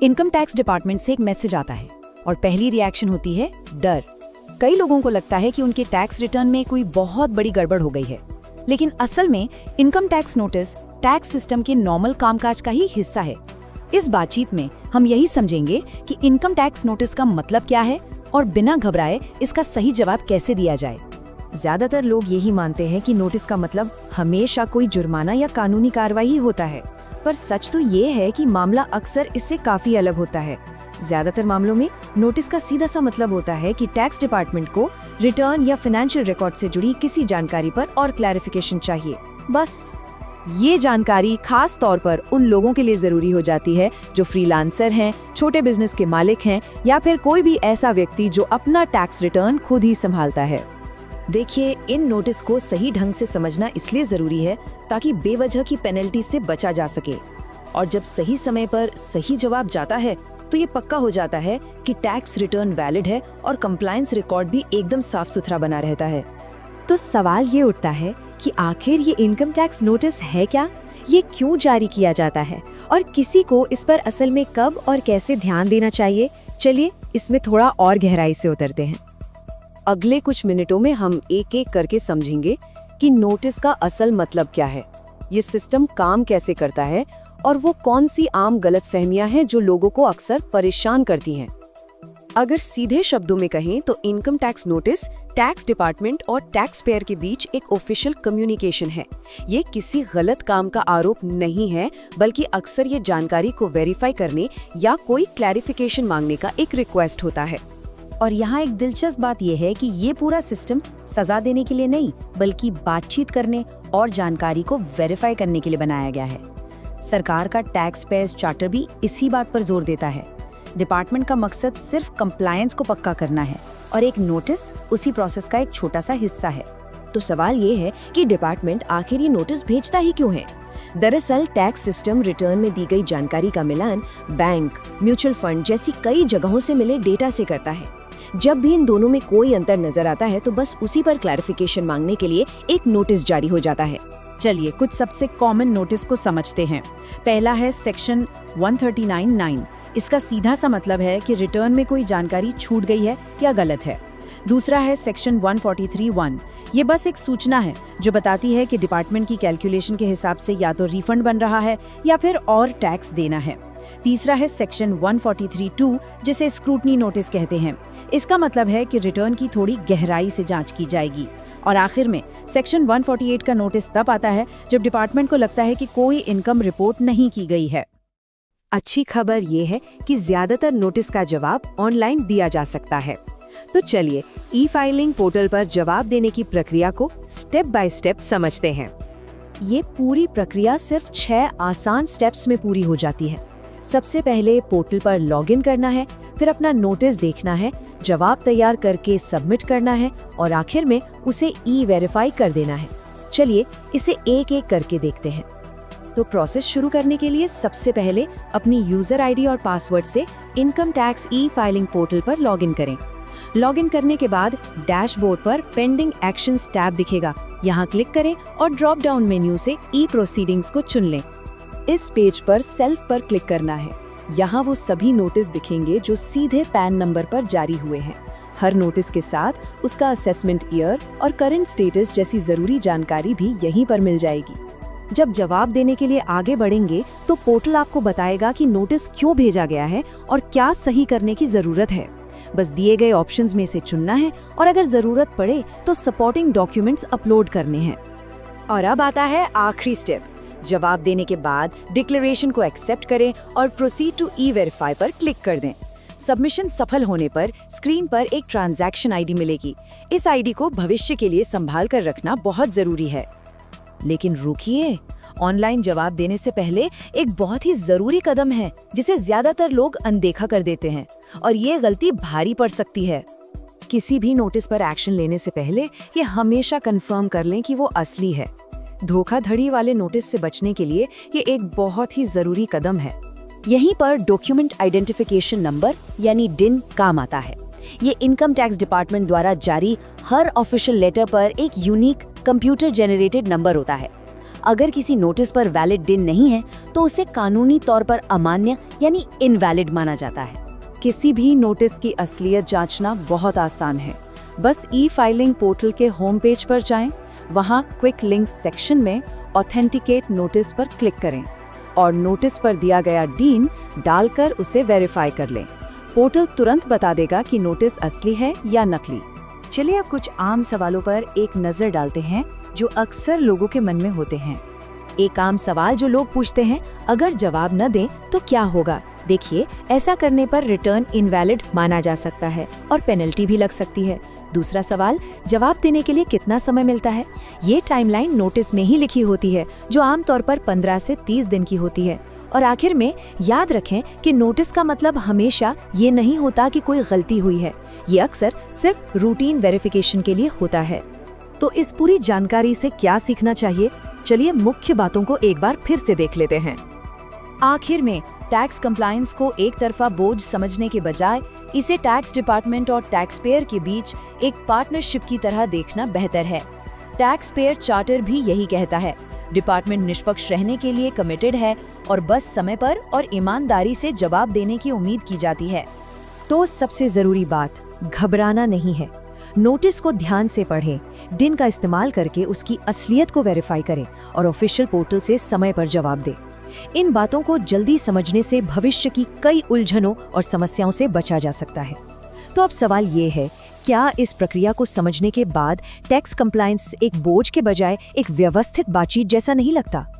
Income tax department से एक message आता है और पहली रिएक्शन होती है डर। कई लोगों को लगता है कि उनके टैक्स रिटर्न में कोई बहुत बड़ी गड़बड़ हो गई है, लेकिन असल में income tax notice tax system के नॉर्मल कामकाज का ही हिस्सा है। इस बातचीत में हम यही समझेंगे कि इनकम टैक्स नोटिस का मतलब क्या है और बिना घबराए इसका सही जवाब कैसे दिया जाए। ज्यादातर लोग यही मानते हैं कि नोटिस का मतलब हमेशा कोई जुर्माना या कानूनी कार्रवाई होता है, पर सच तो ये है कि मामला अक्सर इससे काफी अलग होता है। ज्यादातर मामलों में नोटिस का सीधा सा मतलब होता है कि टैक्स डिपार्टमेंट को रिटर्न या फाइनेंशियल रिकॉर्ड से जुड़ी किसी जानकारी पर और क्लैरिफिकेशन चाहिए। बस ये जानकारी खास तौर पर उन लोगों के लिए जरूरी हो जाती है जो फ्रीलांसर हैं, छोटे बिजनेस के मालिक हैं या फिर कोई भी ऐसा व्यक्ति जो अपना टैक्स रिटर्न खुद ही संभालता है। देखिए, इन नोटिस को सही ढंग से समझना इसलिए जरूरी है ताकि बेवजह की पेनल्टी से बचा जा सके, और जब सही समय पर सही जवाब जाता है तो ये पक्का हो जाता है कि टैक्स रिटर्न वैलिड है और कंप्लायंस रिकॉर्ड भी एकदम साफ सुथरा बना रहता है। तो सवाल ये उठता है कि आखिर ये इनकम टैक्स नोटिस है क्या, ये क्यों जारी किया जाता है और किसी को इस पर असल में कब और कैसे ध्यान देना चाहिए। चलिए इसमें थोड़ा और गहराई से उतरते हैं। अगले कुछ मिनटों में हम एक एक करके समझेंगे कि नोटिस का असल मतलब क्या है, ये सिस्टम काम कैसे करता है और वो कौन सी आम गलतफहमियां हैं जो लोगों को अक्सर परेशान करती हैं। अगर सीधे शब्दों में कहें तो income tax notice tax department और टैक्स पेयर के बीच एक ऑफिशियल कम्युनिकेशन है। ये किसी गलत काम का आरोप नहीं है, बल्कि अक्सर ये जानकारी को वेरीफाई करने या कोई क्लैरिफिकेशन मांगने का एक रिक्वेस्ट होता है। और यहाँ एक दिलचस्प बात यह है कि ये पूरा सिस्टम सजा देने के लिए नहीं, बल्कि बातचीत करने और जानकारी को वेरीफाई करने के लिए बनाया गया है। सरकार का टैक्स पेयर्स चार्टर भी इसी बात पर जोर देता है। डिपार्टमेंट का मकसद सिर्फ कंप्लायंस को पक्का करना है और एक नोटिस उसी प्रोसेस का एक छोटा सा हिस्सा है। तो सवाल ये है कि डिपार्टमेंट आखिर ये नोटिस भेजता ही क्यों है? दरअसल टैक्स सिस्टम रिटर्न में दी गई जानकारी का मिलान बैंक, म्यूचुअल फंड जैसी कई जगहों से मिले डेटा से करता है। जब भी इन दोनों में कोई अंतर नजर आता है तो बस उसी पर क्लैरिफिकेशन मांगने के लिए एक नोटिस जारी हो जाता है। चलिए कुछ सबसे कॉमन नोटिस को समझते हैं। पहला है सेक्शन 139(9). इसका सीधा सा मतलब है कि रिटर्न में कोई जानकारी छूट गई है या गलत है। दूसरा है सेक्शन 143(1). ये बस एक सूचना है जो बताती है कि डिपार्टमेंट की कैलकुलेशन के हिसाब से या तो रिफंड बन रहा है या फिर और टैक्स देना है। तीसरा है सेक्शन 143(2), जिसे स्क्रूटनी नोटिस कहते हैं। इसका मतलब है कि रिटर्न की थोड़ी गहराई से जांच की जाएगी। और आखिर में सेक्शन 148 का नोटिस तब आता है जब डिपार्टमेंट को लगता है कि कोई इनकम रिपोर्ट नहीं की गई है। अच्छी खबर ये है कि ज्यादातर नोटिस का जवाब ऑनलाइन दिया जा सकता है। तो चलिए ई फाइलिंग पोर्टल पर जवाब देने की प्रक्रिया को स्टेप बाय स्टेप समझते हैं। ये पूरी प्रक्रिया सिर्फ 6 आसान स्टेप्स में पूरी हो जाती है। सबसे पहले पोर्टल पर लॉगिन करना है, फिर अपना नोटिस देखना है, जवाब तैयार करके सबमिट करना है और आखिर में उसे ई वेरीफाई कर देना है। चलिए इसे एक एक करके देखते हैं। तो प्रोसेस शुरू करने के लिए सबसे पहले अपनी यूजर आईडी और पासवर्ड से income tax e filing portal पर लॉगिन करें। लॉगिन करने के बाद डैशबोर्ड पर पेंडिंग एक्शंस टैब दिखेगा। यहाँ क्लिक करें और ड्रॉप डाउन मेन्यू से ई प्रोसीडिंग्स को चुन लें। इस पेज पर सेल्फ पर क्लिक करना है। यहाँ वो सभी नोटिस दिखेंगे जो सीधे पैन नंबर पर जारी हुए हैं। हर नोटिस के साथ उसका असेसमेंट ईयर और करंट स्टेटस जैसी जरूरी जानकारी भी यहीं पर मिल जाएगी। जब जवाब देने के लिए आगे बढ़ेंगे तो पोर्टल आपको बताएगा कि नोटिस क्यों भेजा गया है और क्या सही करने की जरूरत है। बस दिए गए ऑप्शंस में से चुनना है और अगर जरूरत पड़े तो सपोर्टिंग डॉक्यूमेंट्स अपलोड करने हैं। और अब आता है आखिरी स्टेप। जवाब देने के बाद डिक्लेरेशन को एक्सेप्ट करें और प्रोसीड टू ई वेरीफाई पर क्लिक कर दें। सबमिशन सफल होने पर स्क्रीन पर एक ट्रांजैक्शन आईडी मिलेगी। इस आईडी को भविष्य के लिए संभाल कर रखना बहुत जरूरी है। लेकिन रुकिए, ऑनलाइन जवाब देने से पहले एक बहुत ही जरूरी कदम है जिसे ज्यादातर लोग अनदेखा कर देते हैं और ये गलती भारी पड़ सकती है। किसी भी नोटिस पर एक्शन लेने से पहले ये हमेशा कंफर्म कर लें कि वो असली है। धोखाधड़ी वाले नोटिस से बचने के लिए ये एक बहुत ही जरूरी कदम है। यहीं पर डॉक्यूमेंट आइडेंटिफिकेशन नंबर यानी डिन काम आता है। ये इनकम टैक्स डिपार्टमेंट द्वारा जारी हर ऑफिशियल लेटर पर एक यूनिक कंप्यूटर जेनरेटेड नंबर होता है। अगर किसी नोटिस पर वैलिड दिन नहीं है तो उसे कानूनी तौर पर अमान्य यानी इनवैलिड माना जाता है। किसी भी नोटिस की असलियत जांचना बहुत आसान है। बस ई फाइलिंग पोर्टल के होम पेज पर जाएं, वहां क्विक लिंक्स सेक्शन में ऑथेंटिकेट नोटिस पर क्लिक करें और नोटिस पर दिया गया डीन डालकर उसे वेरीफाई कर लें। पोर्टल तुरंत बता देगा कि नोटिस असली है या नकली। चलिए अब कुछ आम सवालों पर एक नजर डालते हैं जो अक्सर लोगों के मन में होते हैं। एक आम सवाल जो लोग पूछते हैं, अगर जवाब न दें तो क्या होगा? देखिए, ऐसा करने पर रिटर्न इनवैलिड माना जा सकता है और पेनल्टी भी लग सकती है। दूसरा सवाल, जवाब देने के लिए कितना समय मिलता है? ये टाइमलाइन नोटिस में ही लिखी होती है, जो आमतौर पर 15 से 30 दिन की होती है। और आखिर में याद रखें कि नोटिस का मतलब हमेशा ये नहीं होता कि कोई गलती हुई है। ये अक्सर सिर्फ रूटीन वेरिफिकेशन के लिए होता है। तो इस पूरी जानकारी से क्या सीखना चाहिए? चलिए मुख्य बातों को एक बार फिर से देख लेते हैं। आखिर में टैक्स कंप्लायंस को एक तरफा बोझ समझने के बजाय इसे टैक्स डिपार्टमेंट और टैक्स पेयर के बीच एक पार्टनरशिप की तरह देखना बेहतर है। टैक्स पेयर चार्टर भी यही कहता है। डिपार्टमेंट निष्पक्ष रहने के लिए कमिटेड है और बस समय पर और ईमानदारी से जवाब देने की उम्मीद की जाती है। तो सबसे जरूरी बात, घबराना नहीं है। नोटिस को ध्यान से पढ़ें, डिन का इस्तेमाल करके उसकी असलियत को वेरीफाई करें और ऑफिशियल पोर्टल से समय पर जवाब दें। इन बातों को जल्दी समझने से भविष्य की कई उलझनों और समस्याओं से बचा जा सकता है। तो अब सवाल ये है, क्या इस प्रक्रिया को समझने के बाद टैक्स कंप्लायंस एक बोझ के बजाय एक व्यवस्थित बातचीत जैसा नहीं लगता?